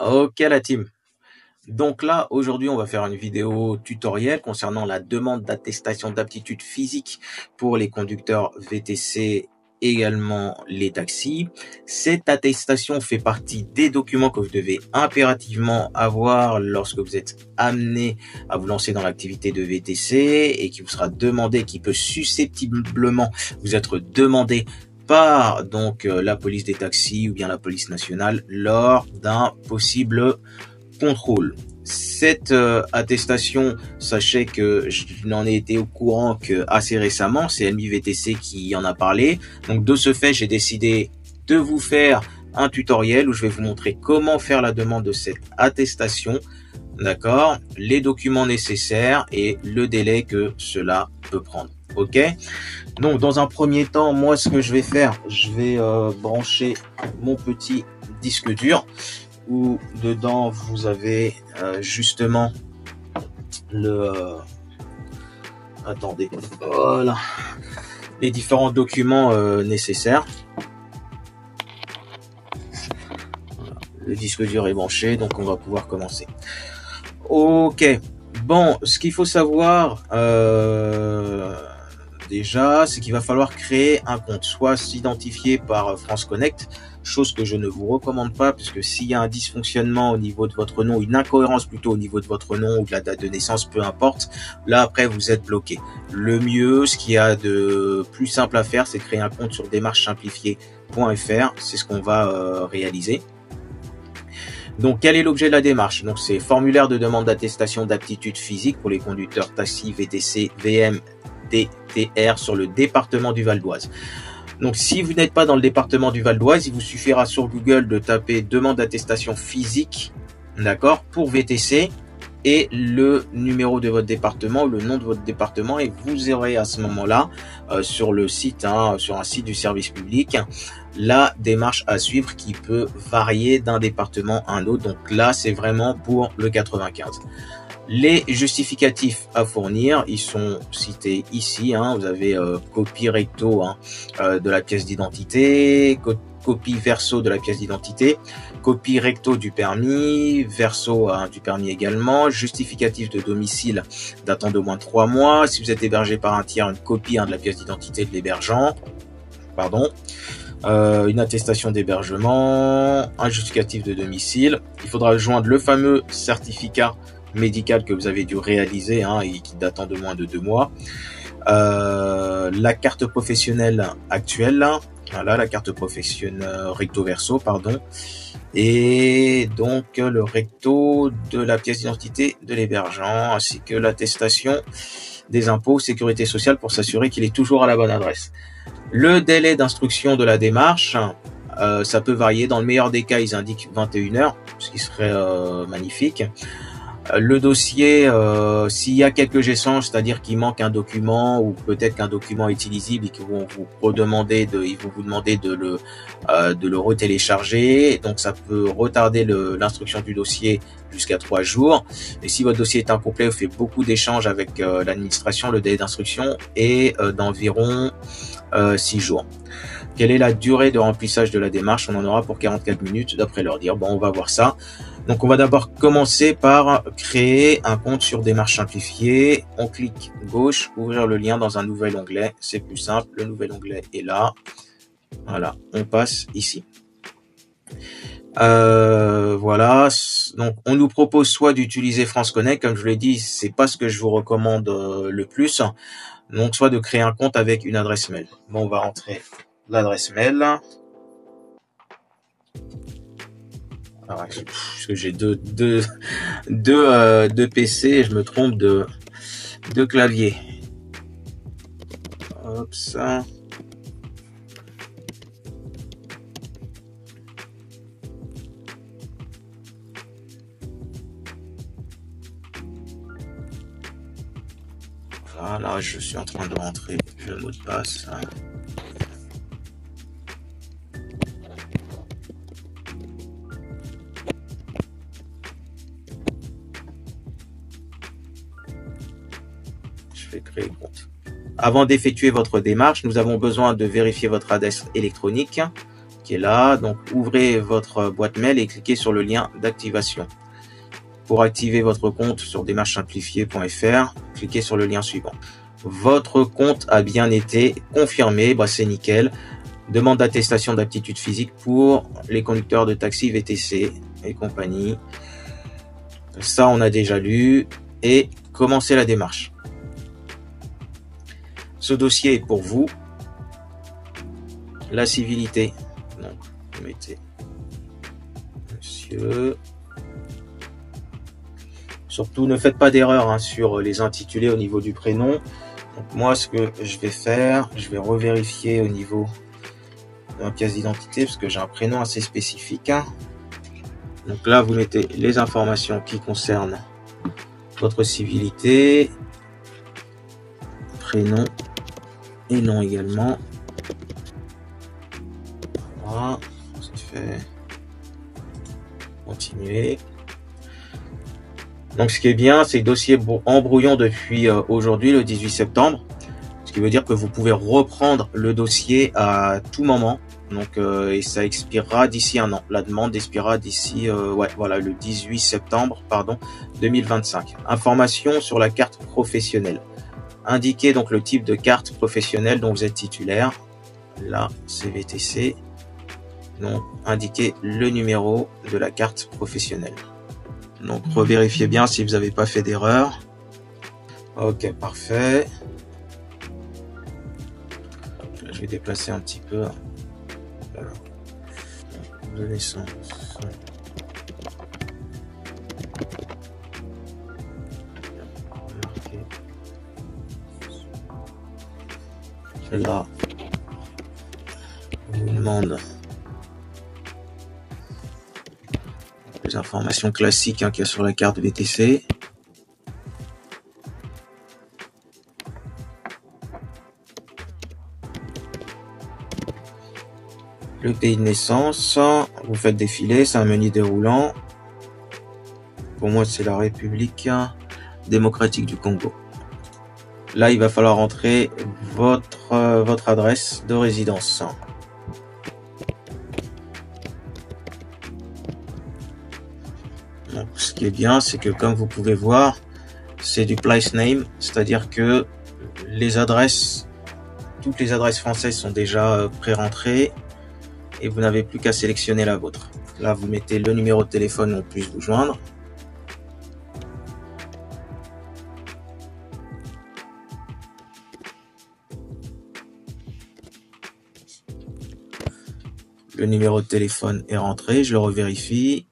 Ok la team. Donc là, aujourd'hui, on va faire une vidéo tutoriel concernant la demande d'attestation d'aptitude physique pour les conducteurs VTC, également les taxis. Cette attestation fait partie des documents que vous devez impérativement avoir lorsque vous êtes amené à vous lancer dans l'activité de VTC et qui vous sera demandé, qui peut susceptiblement vous être demandé par la police des taxis ou bien la police nationale lors d'un possible contrôle. Cette attestation, sachez que je n'en ai été au courant que assez récemment, c'est LMI-VTC qui en a parlé. Donc de ce fait, j'ai décidé de vous faire un tutoriel où je vais vous montrer comment faire la demande de cette attestation, d'accord, les documents nécessaires et le délai que cela peut prendre. Ok. Donc dans un premier temps, moi ce que je vais faire, je vais brancher mon petit disque dur où dedans vous avez justement le attendez, voilà, les différents documents nécessaires. Voilà. Le disque dur est branché, donc on va pouvoir commencer. Ok, bon, ce qu'il faut savoir déjà, c'est qu'il va falloir créer un compte, soit s'identifier par France Connect, chose que je ne vous recommande pas, puisque s'il y a un dysfonctionnement au niveau de votre nom, une incohérence plutôt au niveau de votre nom ou de la date de naissance, peu importe, là après vous êtes bloqué. Le mieux, ce qu'il y a de plus simple à faire, c'est créer un compte sur démarchesimplifiée.fr, c'est ce qu'on va réaliser. Donc, quel est l'objet de la démarche? Donc, c'est formulaire de demande d'attestation d'aptitude physique pour les conducteurs taxi, VTC, VM, DTR sur le département du Val d'Oise. Donc, si vous n'êtes pas dans le département du Val d'Oise, il vous suffira sur Google de taper demande d'attestation physique, d'accord, pour VTC et le numéro de votre département, le nom de votre département, et vous aurez à ce moment-là sur le site, sur un site du service public, la démarche à suivre qui peut varier d'un département à un autre. Donc là, c'est vraiment pour le 95. Les justificatifs à fournir, ils sont cités ici. Vous avez copie recto de la pièce d'identité, copie verso de la pièce d'identité, copie recto du permis, verso du permis également, justificatif de domicile datant de moins de 3 mois. Si vous êtes hébergé par un tiers, une copie de la pièce d'identité de l'hébergeant. Une attestation d'hébergement, un justificatif de domicile. Il faudra joindre le fameux certificat médical que vous avez dû réaliser et qui datant de moins de 2 mois. La carte professionnelle actuelle, voilà, la carte professionnelle recto verso, pardon, et donc le recto de la pièce d'identité de l'hébergeant, ainsi que l'attestation des impôts sécurité sociale pour s'assurer qu'il est toujours à la bonne adresse. Le délai d'instruction de la démarche, ça peut varier. Dans le meilleur des cas, ils indiquent 21 heures, ce qui serait magnifique. Le dossier, s'il y a quelques échanges, c'est-à-dire qu'il manque un document ou peut-être qu'un document est illisible et qu'ils vont vous redemander ils vont vous demander de le retélécharger. Donc ça peut retarder l'instruction du dossier jusqu'à 3 jours. Et si votre dossier est incomplet, vous faites beaucoup d'échanges avec l'administration, le délai d'instruction est d'environ 6 jours. Quelle est la durée de remplissage de la démarche? On en aura pour 44 minutes d'après leur dire. Bon, on va voir ça. Donc, on va d'abord commencer par créer un compte sur démarche simplifiée. On clique gauche, ouvrir le lien dans un nouvel onglet. C'est plus simple. Le nouvel onglet est là. Voilà, on passe ici. Voilà. Donc, on nous propose soit d'utiliser France Connect. Comme je vous l'ai dit, c'est pas ce que je vous recommande le plus. Donc, soit de créer un compte avec une adresse mail. Bon, on va rentrer l'adresse mail. Alors, parce que j'ai deux PC et je me trompe de clavier. Hop, ça. Voilà, je suis en train de rentrer le mot de passe. Je vais créer le compte. Avant d'effectuer votre démarche, nous avons besoin de vérifier votre adresse électronique. qui est là. Donc ouvrez votre boîte mail et cliquez sur le lien d'activation. Pour activer votre compte sur démarchesimplifiée.fr, cliquez sur le lien suivant. Votre compte a bien été confirmé, c'est nickel. Demande d'attestation d'aptitude physique pour les conducteurs de taxi, VTC et compagnie. Ça, on a déjà lu. Et commencez la démarche. Ce dossier est pour vous. La civilité. Donc, vous mettez monsieur. Surtout, ne faites pas d'erreur sur les intitulés au niveau du prénom. Donc, moi, ce que je vais faire, je vais revérifier au niveau de ma pièce d'identité parce que j'ai un prénom assez spécifique. Donc là, vous mettez les informations qui concernent votre civilité, prénom et nom également. Voilà, c'est fait. Continuer. Donc ce qui est bien, c'est le dossier en brouillon depuis aujourd'hui, le 18 septembre. Ce qui veut dire que vous pouvez reprendre le dossier à tout moment. Donc et ça expirera d'ici un an. La demande expirera d'ici le 18 septembre 2025. Information sur la carte professionnelle. Indiquez donc le type de carte professionnelle dont vous êtes titulaire. Là, c'est VTC. Donc indiquez le numéro de la carte professionnelle. Donc revérifiez bien si vous n'avez pas fait d'erreur. Ok, parfait. Je vais déplacer un petit peu. Voilà. De naissance. Là, on vous demande les informations classiques qu'il y a sur la carte VTC. Le pays de naissance, vous faites défiler, c'est un menu déroulant. Pour moi, c'est la République démocratique du Congo. Là, il va falloir entrer votre adresse de résidence. Donc, ce qui est bien, c'est que comme vous pouvez voir, c'est du place name, c'est-à-dire que toutes les adresses françaises sont déjà pré-rentrées et vous n'avez plus qu'à sélectionner la vôtre. Là, vous mettez le numéro de téléphone où on puisse vous joindre. Le numéro de téléphone est rentré, je le revérifie.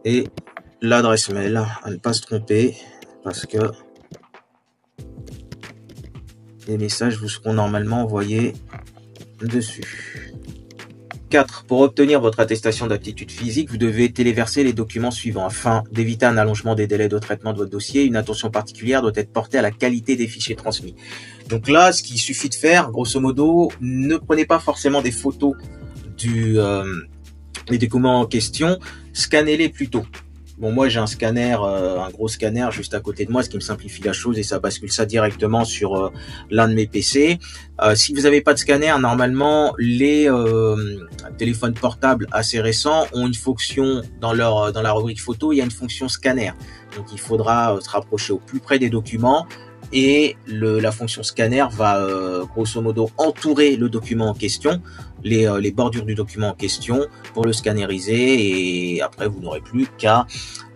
Et l'adresse mail, à ne pas se tromper, parce que les messages vous seront normalement envoyés dessus. 4. Pour obtenir votre attestation d'aptitude physique, vous devez téléverser les documents suivants. Afin d'éviter un allongement des délais de traitement de votre dossier, une attention particulière doit être portée à la qualité des fichiers transmis. Donc là, ce qu'il suffit de faire, grosso modo, ne prenez pas forcément des photos des documents en question, scannez-les plutôt. Bon, moi j'ai un scanner, un gros scanner juste à côté de moi, ce qui me simplifie la chose et ça bascule ça directement sur l'un de mes PC. Si vous n'avez pas de scanner, normalement les téléphones portables assez récents ont une fonction dans la rubrique photo, il y a une fonction scanner. Donc il faudra se rapprocher au plus près des documents et la fonction scanner va grosso modo entourer le document en question, les bordures du document en question pour le scanneriser et après vous n'aurez plus qu'à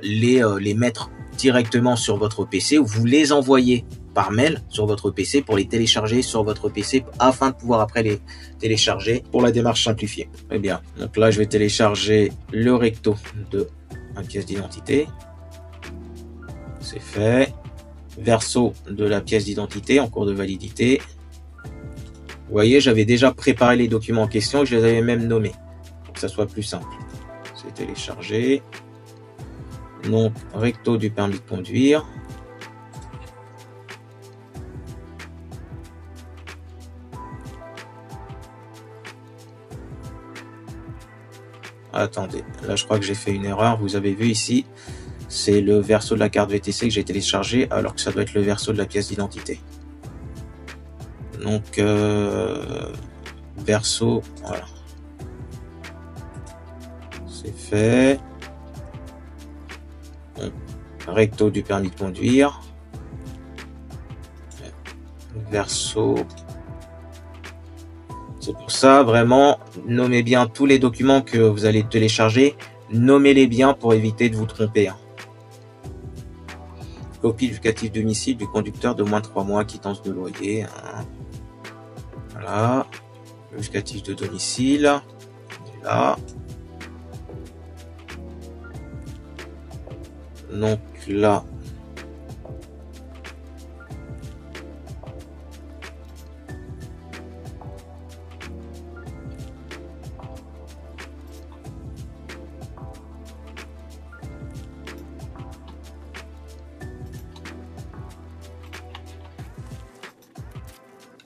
les mettre directement sur votre PC ou vous les envoyer par mail sur votre PC pour les télécharger sur votre PC afin de pouvoir après les télécharger pour la démarche simplifiée. Très bien, donc là je vais télécharger le recto de ma pièce d'identité. C'est fait. Verso de la pièce d'identité en cours de validité. Vous voyez, j'avais déjà préparé les documents en question et je les avais même nommés pour que ça soit plus simple. C'est téléchargé. Donc, recto du permis de conduire. Attendez, là je crois que j'ai fait une erreur. Vous avez vu ici, c'est le verso de la carte VTC que j'ai téléchargé, alors que ça doit être le verso de la pièce d'identité. Donc, verso, voilà. C'est fait. Donc, recto du permis de conduire. Verso. C'est pour ça, vraiment, nommez bien tous les documents que vous allez télécharger. Nommez-les bien pour éviter de vous tromper. Copie justificatif domicile du conducteur de moins de 3 mois, quittance de loyer. Voilà. Justificatif de domicile. Là. Donc là.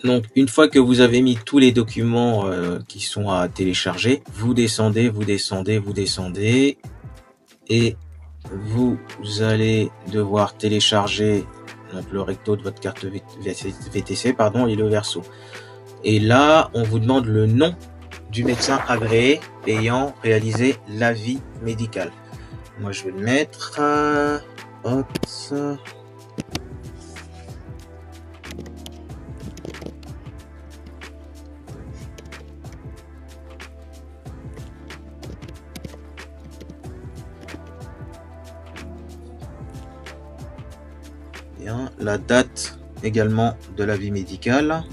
Donc, une fois que vous avez mis tous les documents qui sont à télécharger, vous descendez et vous allez devoir télécharger donc le recto de votre carte VTC et le verso. Et là, on vous demande le nom du médecin agréé ayant réalisé l'avis médical. Moi, je vais le mettre. Bien, la date également de l'avis médical.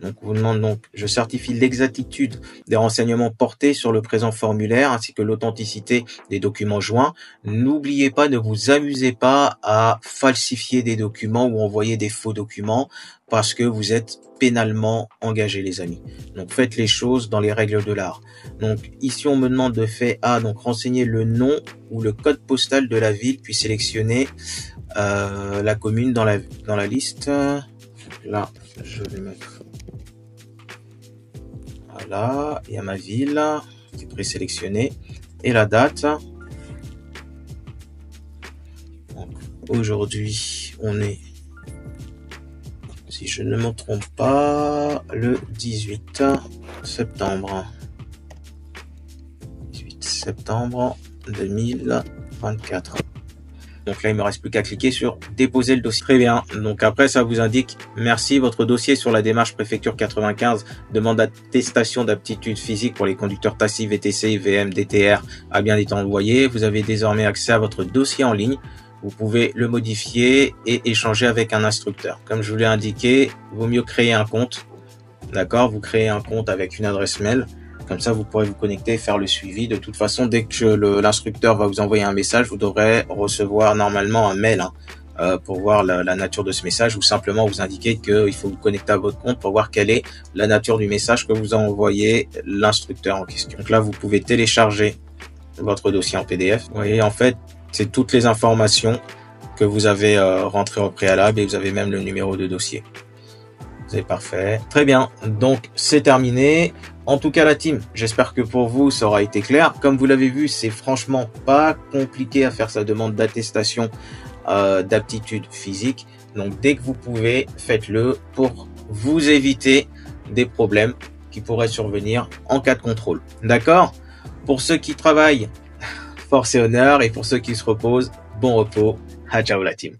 Donc, on vous demande donc, je certifie l'exactitude des renseignements portés sur le présent formulaire ainsi que l'authenticité des documents joints. N'oubliez pas, ne vous amusez pas à falsifier des documents ou envoyer des faux documents parce que vous êtes pénalement engagés, les amis. Donc, faites les choses dans les règles de l'art. Donc, ici, on me demande de fait A, donc renseigner le nom ou le code postal de la ville, puis sélectionner la commune dans la liste. Là, je vais mettre... Voilà, il y a ma ville qui est présélectionnée et la date. Aujourd'hui, on est, si je ne me trompe pas, le 18 septembre. 18 septembre 2024. Donc là, il me reste plus qu'à cliquer sur déposer le dossier. Très bien. Donc après, ça vous indique merci, votre dossier sur la démarche préfecture 95 demande attestation d'aptitude physique pour les conducteurs taxi, VTC, VM, DTR a bien été envoyé. Vous avez désormais accès à votre dossier en ligne. Vous pouvez le modifier et échanger avec un instructeur. Comme je vous l'ai indiqué, vaut mieux créer un compte. D'accord? Vous créez un compte avec une adresse mail. Comme ça, vous pourrez vous connecter et faire le suivi. De toute façon, dès que l'instructeur va vous envoyer un message, vous devrez recevoir normalement un mail pour voir la nature de ce message ou simplement vous indiquer qu'il faut vous connecter à votre compte pour voir quelle est la nature du message que vous a envoyé l'instructeur en question. Donc là, vous pouvez télécharger votre dossier en PDF. Vous voyez, en fait, c'est toutes les informations que vous avez rentrées au préalable et vous avez même le numéro de dossier. C'est parfait. Très bien. Donc, c'est terminé. En tout cas, la team, j'espère que pour vous, ça aura été clair. Comme vous l'avez vu, c'est franchement pas compliqué à faire sa demande d'attestation d'aptitude physique. Donc, dès que vous pouvez, faites-le pour vous éviter des problèmes qui pourraient survenir en cas de contrôle. D'accord? Pour ceux qui travaillent, force et honneur. Et pour ceux qui se reposent, bon repos. Ciao la team.